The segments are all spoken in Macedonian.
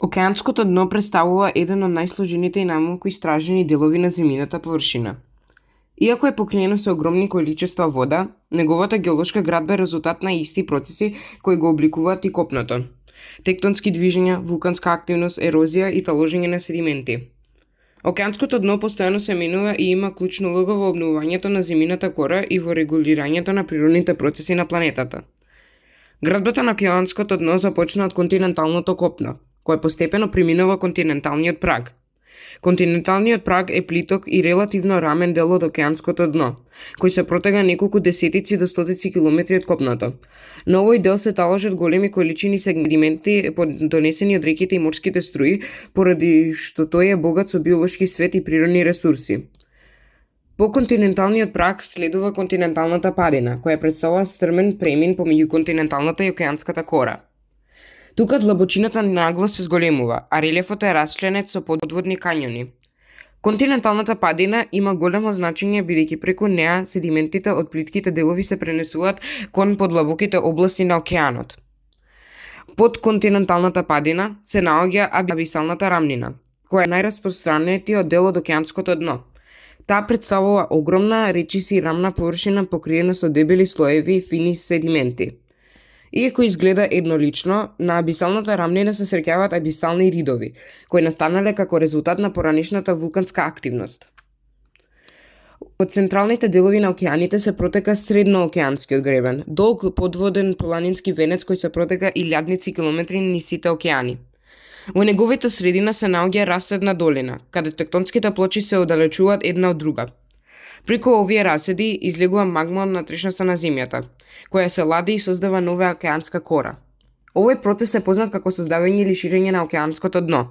Океанското дно представува еден од најсложените и најмалку истражени делови на земјината површина. Иако е покриено со огромни количества вода, неговата геолошка градба е резултат на исти процеси кои го обликуваат и копното. Тектонски движења, вулканска активност, ерозија и таложење на седименти. Океанското дно постојано се менува и има клучна улога во обновувањето на земјината кора и во регулирањето на природните процеси на планетата. Градбата на океанското дно започна од континенталното копно, кој постепено преминува континенталниот праг. Континенталниот праг е плиток и релативно рамен дел од океанското дно, кој се протега неколку десетици до стотици километри од копното. На овој дел се таложат големи количини сегменти донесени од реките и морските струи, поради што тој е богат со биолошки свет и природни ресурси. По континенталниот праг следува континенталната падина, која представува стрмен премин помеѓу континенталната и океанската кора. Тука длабочината наглас се зголемува, а релефот е расчленет со подводни кањони. Континенталната падина има големо значење бидејќи преку неа седиментите од плитките делови се пренесуваат кон подлабоките области на океанот. Под континенталната падина се наоѓа абисалната рамнина, која е најраспространетиот дел од океанското дно. Таа представува огромна речиси рамна површина покриена со дебели слоеви фини седименти. Иако изгледа еднолично, на абисалната рамнина се среќаваат абисални ридови, кои настанале како резултат на поранешната вулканска активност. Од централните делови на океаните се протека средноокеанскиот гребен, долг подводен планински венец кој се протека илјадници километри низ сите океани. Во неговата средина се наоѓа раседна долина, каде тектонските плочи се оддалечуваат една од друга. Преку овие раседи излегува магма од натрешноста на земјата, која се лади и создава нова океанска кора. Овој процес е познат како создавање или ширење на океанското дно.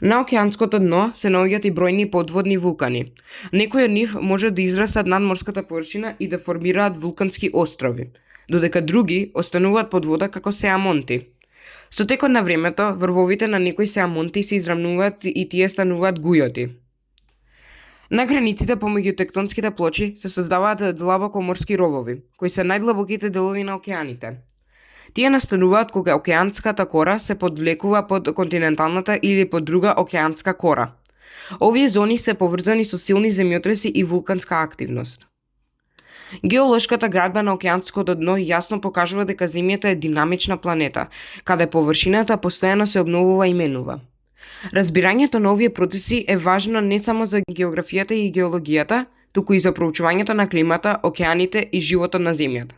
На океанското дно се наоѓаат и бројни подводни вулкани. Некои од нив може да израстат над морската површина и да формираат вулкански острови, додека други остануваат под вода како сеамонти. Со текот на времето, врвовите на некои сеамонти се израмнуваат и тие стануваат гујоти. На границите помеѓу тектонските плочи се создаваат длабоко морски ровови, кои се најдлабоките делови на океаните. Тие настануваат кога океанската кора се подвлекува под континенталната или под друга океанска кора. Овие зони се поврзани со силни земјотреси и вулканска активност. Геолошката градба на океанското дно јасно покажува дека Земјата е динамична планета, каде површината постојано се обновува и менува. Разбирањето на овие процеси е важно не само за географијата и геологијата, туку и за проучувањето на климата, океаните и животот на Земјата.